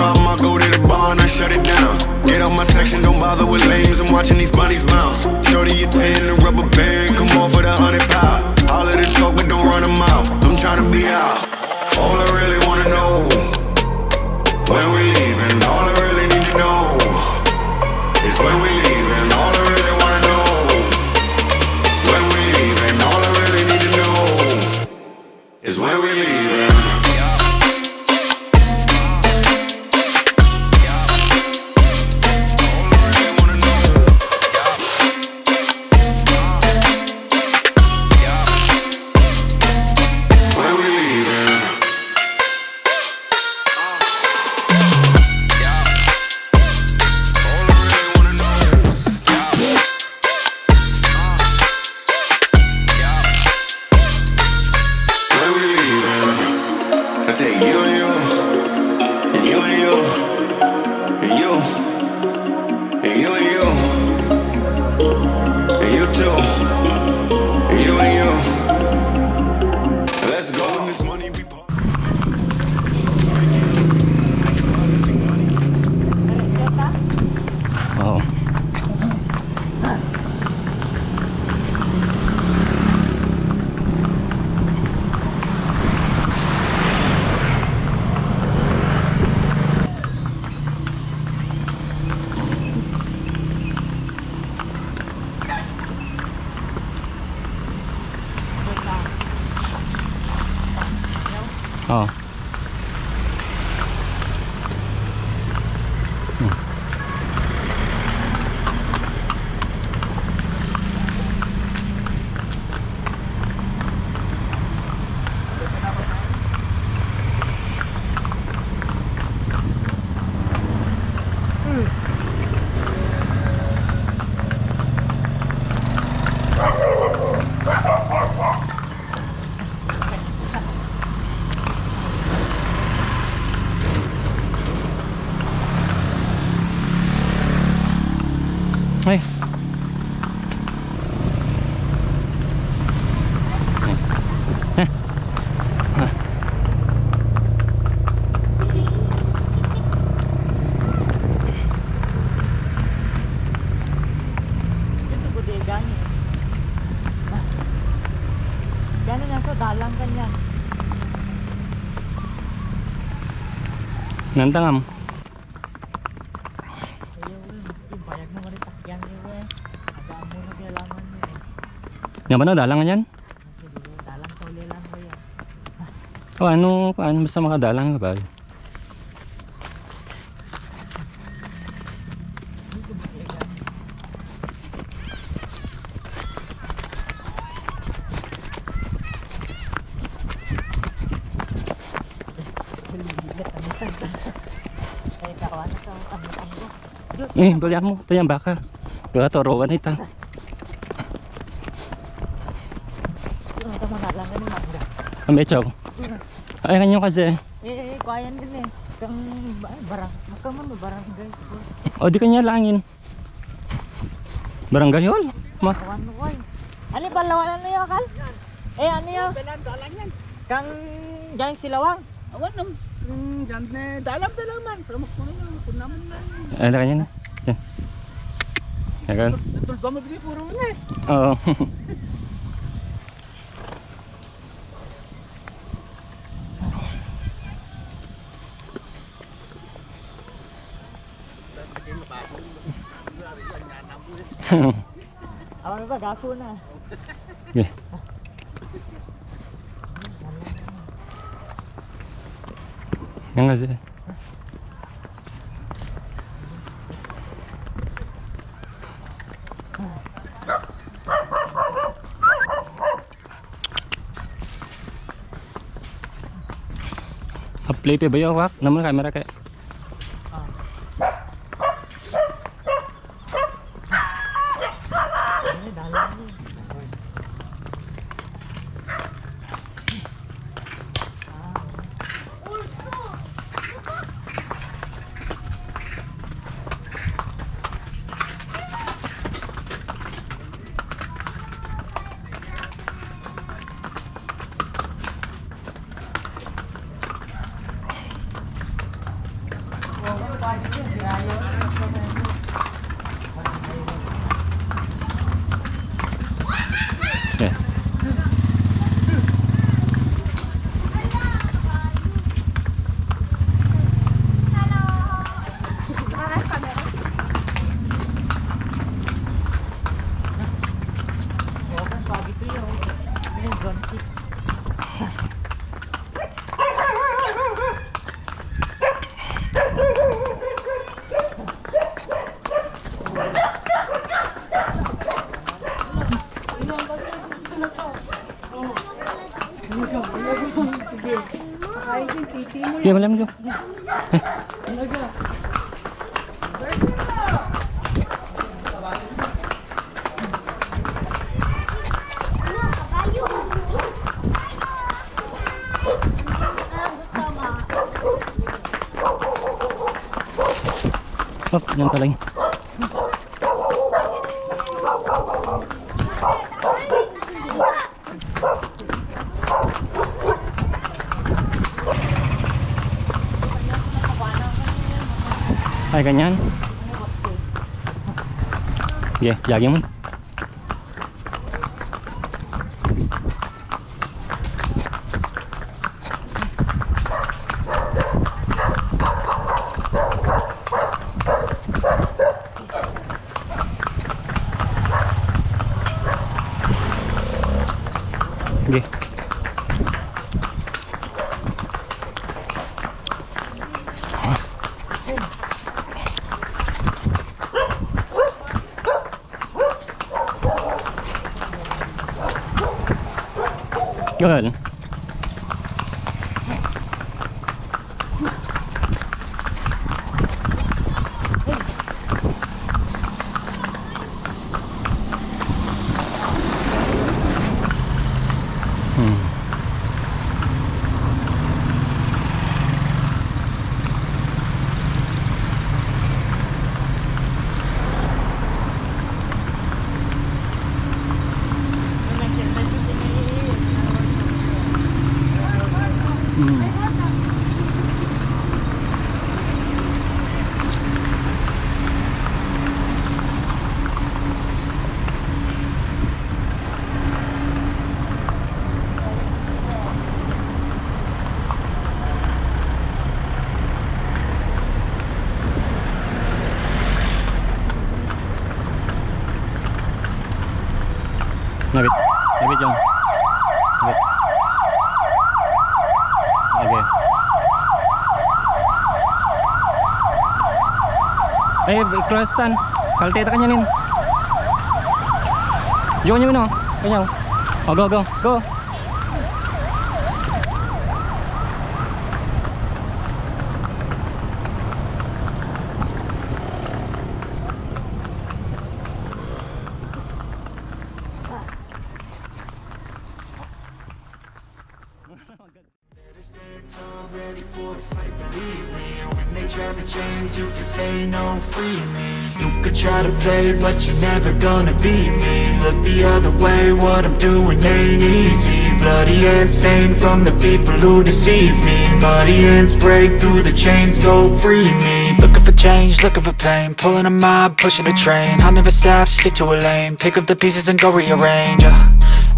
problem, I go to the bar and I shut it down. Get out my section, don't bother with lames. I'm watching these bunnies bounce. Shorty, you 10, the rubber band, come on for the 100 pound. All of the talk, but don't run a mouth. I'm trying to be out. All I really wanna know, when we leaving. All I really need to know is when we leaving. All I really wanna know, when we leaving. All I really need to know is when we leaving. Oh. Ay. Gano'n yan, so dalang ganyan. Nantangam. Yung bayag mo nga rin takyan niyo eh. Agaan mo na kailangan niyo eh. Nga ba no, dalangan yan? Dalang sa uli lang ba yan? O ano, basta makadalang ka ba? Balihan mo, ito yung baka. Baka torowan ito. Ito manalang ka ni Magda. Amechaw. Ay, kanyo kasi. Kuayan din eh. Kang barang. Makaman mo barangay. O, di kanya langin. Barangay hol. Kawan mo koy. Ano ba lawanan na yun, Kal? Ano yun? Kang dyan silawang. Awan nam. Dyan dalam man. Sa makuna naman na. Ay, kanya na. Yan. Yan. Tulba mo bigay puro na eh. Oo. Awan ba, gaso na. Yeah. Yan kasi. Play pa ba yung wak? Naman kamera kayak. Sige. Ay, yung titi mo. Sige, malam Jo. Oh, yan talang. Ay, ganyan. Sige, lagi mo. Sige. Good. Nabit. Nabit yung. Nabit. Okay. Ay, cross tan. Kalteta kanya nin. Jo nyo no. Kanyaw. Oh, go, go, go. Ready for the fight, believe me. When they try to change, you can say no, free me. You could try to play, but you're never gonna beat me. Look the other way, what I'm doing ain't easy. Bloody hands stained from the people who deceive me. Muddy hands break through the chains, go free me. Looking for change, looking for pain. Pulling a mob, pushing a train. I'll never stop, stick to a lane. Pick up the pieces and go rearrange.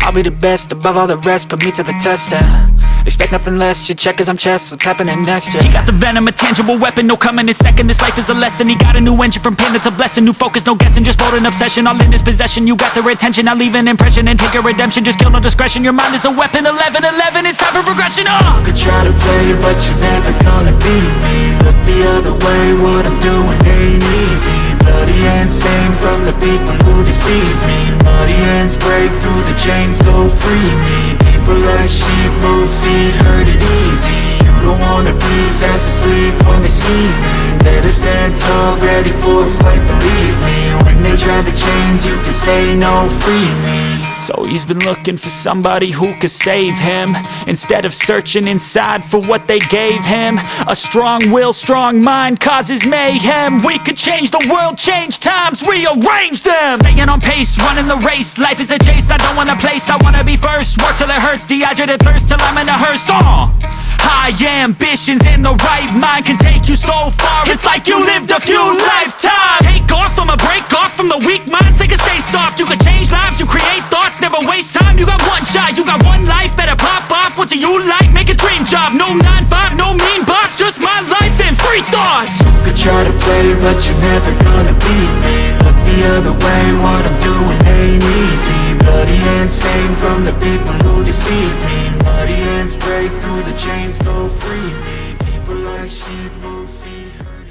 I'll be the best above all the rest, put me to the test and expect nothing less, your check as I'm chess, what's happening next, yeah. He got the venom, a tangible weapon, no coming in second. This life is a lesson, he got a new engine from pain, it's a blessing. New focus, no guessing, just bold and obsession. All in his possession, you got their attention. I'll leave an impression and take your redemption. Just kill, no discretion, your mind is a weapon. 11-11, it's time for progression, You could try to play, but you're never gonna beat me. Look the other way, what I'm doing ain't easy. Bloody hands stained from the people who deceive me. Muddy hands break through the chains, go free me. People like sheep move feet, hurt it easy. You don't wanna be fast asleep when they scheming. Better stand tall, ready for a fight, believe me. When they try the chains, you can say no, free me. So he's been looking for somebody who could save him, instead of searching inside for what they gave him. A strong will, strong mind causes mayhem. We could change the world, change times, rearrange them. Staying on pace, running the race. Life is a chase, I don't want a place. I wanna be first, work till it hurts. Dehydrated thirst till I'm in a hearse. High ambitions and the right mind can take you so far. It's like you lived a few lifetimes. Take off, I'ma break off from the weak minds. They can stay soft, you can change lives, you create thoughts. Never waste time, you got one shot, you got one life. Better pop off, what do you like? Make a dream job, no 9-5, no mean boss. Just my life and free thoughts. You could try to play, but you're never gonna beat me. Look the other way, what I'm doing ain't easy. Bloody hands stained from the people who deceive me. Muddy hands break through the chains, go free me. People like sheep move feet, hurt.